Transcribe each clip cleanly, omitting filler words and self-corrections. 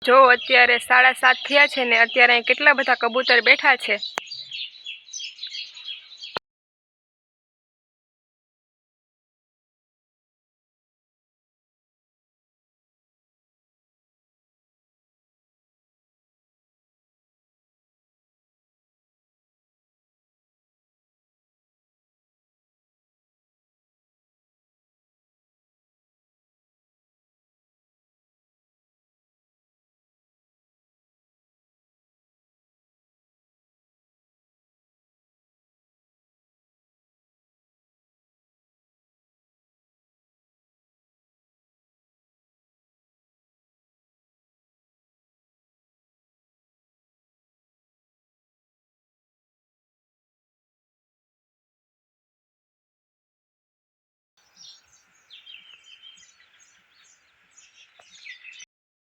જો અત્યારે 7:30 થયા છે ને અત્યારે કેટલા બધા કબૂતર બેઠા છે।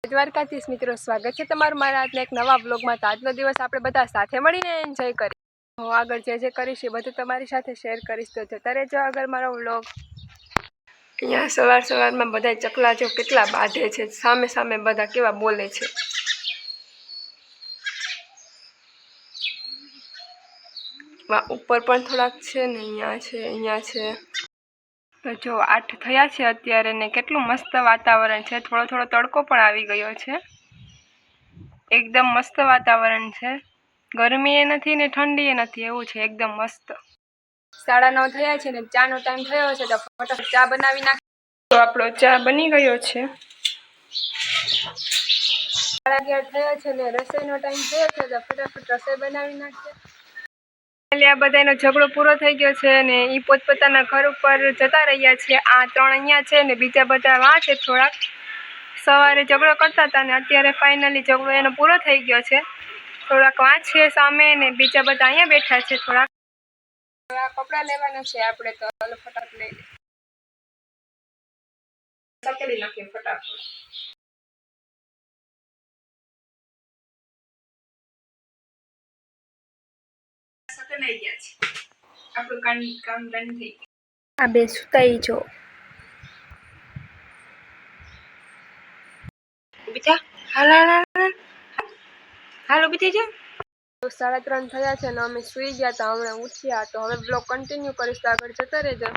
દ્વારકાધીશ મિત્રો, સ્વાગત છે તમારું મારા આજના એક નવા બ્લોગમાં। તો આજનો દિવસ આપણે બધા સાથે મળીને એન્જોય કરીએ। હું આગળ જે કરીશ એ બધું તમારી સાથે શેર કરીશ, તો જતા રહેજો આગળ મારો વ્લોગ। અહીંયા સવારમાં બધા ચકલા જો કેટલા બાંધે છે, સામે સામે બધા કેવા બોલે છે। ઉપર પણ થોડાક છે ને અહીંયા છે। તો જો 8 થયા છે અત્યારે ને કેટલું મસ્ત વાતાવરણ છે। થોડો તડકો પણ આવી ગયો છે। એકદમ મસ્ત વાતાવરણ છે, ગરમી એ નથી ને ઠંડી એ નથી, એવું છે એકદમ મસ્ત। 9:30 થયા છે ને ચાનો ટાઈમ થયો છે, તો ફટાફટ ચા બનાવી નાખ। તો આપણો ચા બની ગયો છે। 11:30 થયા છે ને રસોઈનો ટાઈમ થયો છે, તો ફટાફટ રસોઈ બનાવી નાખીએ। આ બધાનો ઝઘડો પૂરો થઈ ગયો છે ને એ પોતપોતાના ઘર ઉપર જતા રહ્યા છે। આ 3 અહીંયા છે ને બીજા બધા વાં છે થોડાક। સવારે ઝઘડો કરતા હતા ને અત્યારે ફાઇનલી ઝઘડો એનો પૂરો થઈ ગયો છે। થોડાક વાં છે સામે ને બીજા બધા અહીંયા બેઠા છે થોડાક। આ કપડાં લેવાના છે આપણે, તો ફટાફટ લઈ લે, સકેલી નાખીએ ફટાફટ। સકલાઈ ગયા છે, આપણું કામ ડન થઈ ગયું। આ બે સુતાઈ જો બીજા હાલો બીજી જા। 3:30 થયા છે ને અમે સુઈ ગયા હતા, હમણાં ઉઠ્યા। તો હવે બ્લોગ કન્ટિન્યુ કરીશ, તો આગળ જતા રહેજો।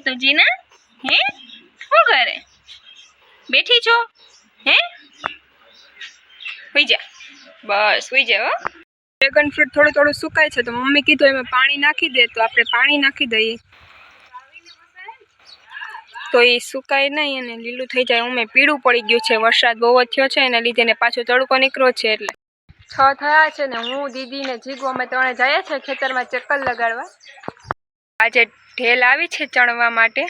તો જીના હે શું કરે, બેઠી છો હે? સુઈ જા, બસ સુઈ જા હો। ડ્રેગન ફ્રૂટ થોડું સુકાય છે, તો મમ્મી કીધું એમાં પાણી નાખી દે, તો આપણે પાણી નાખી દઈએ તો એ સુકાય નહીં અને લીલું થઈ જાય। ઉમે પીળું પડી ગયું છે, વરસાદ બહુ જ થયો છે એના લીધે, ને પાછો તડકો નીકળ્યો છે એટલે 6 થયા છે ને હું દીદી ને જીગુ અમે 3 જઈએ છે ખેતરમાં ચક્કર લગાડવા। આજે ઢેલ આવી છે ચણવા માટે,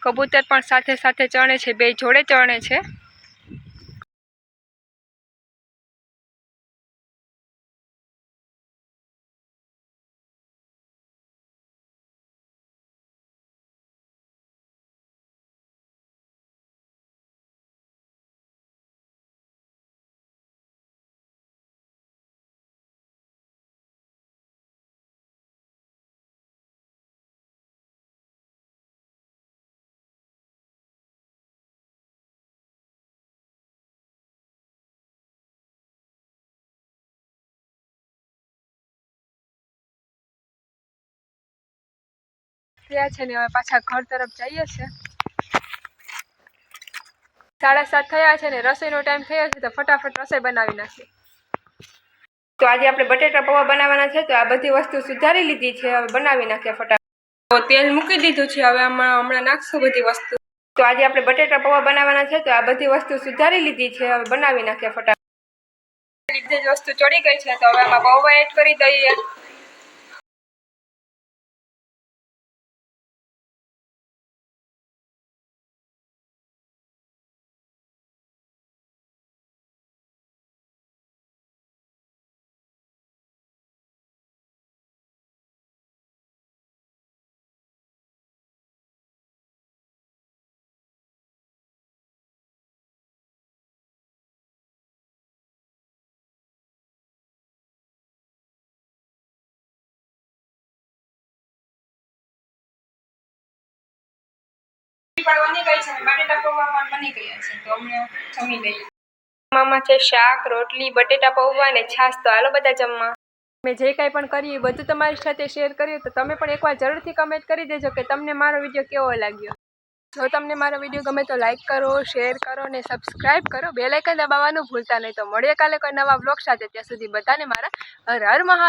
કબૂતર પણ સાથે સાથે ચણે છે, બે જોડે ચણે છે। થયા છે ને હવે પાછા ઘર તરફ જઈએ છે। 7:30 થયા છે ને રસોઈનો ટાઈમ થયો છે, તો ફટાફટ રસોઈ બનાવી નાખીએ। તો આજે આપણે બટેટા પૌવા બનાવવાના છે, તો આ બધી વસ્તુ સુધારી લીધી છે, હવે બનાવી નાખીએ ફટાફટ। તો તેલ મૂકી દીધું છે, હવે હમણાં નાખશું બધી વસ્તુ। તો આજે આપણે બટેટા પૌવા બનાવવાના છે, તો આ બધી વસ્તુ સુધારી લીધી છે, હવે બનાવી નાખીએ ફટાફટ। બધી જ વસ્તુ ચડી ગઈ છે, તો હવે આમાં પૌવા એડ કરી દઈએ। પણ બની ગઈ છે અને બટેટા પૌવા પણ બની ગયા છે, તો અમને જમી લઈએ. જમવામાં છે શાક, રોટલી, બટેટા પૌવા અને છાશ. તો હાલો બધા જમવા. મેં જે કાંઈ પણ કર્યું એ બધું તમારી સાથે શેર કર્યું, તો તમે પણ એકવાર જરૂરથી કમેન્ટ કરી દેજો કે તમને મારો વિડીયો કેવો લાગ્યો. જો તમને મારો વિડીયો ગમે તો લાઈક કરો, શેર કરો અને સબસ્ક્રાઈબ કરો. બેલ આઇકન દબાવવાનું ભૂલતા નહીં. તો મળીએ કાલે કોઈ નવા બ્લોગ સાથે. ત્યાં સુધી બધાને મારા હર હર મહાદેવ.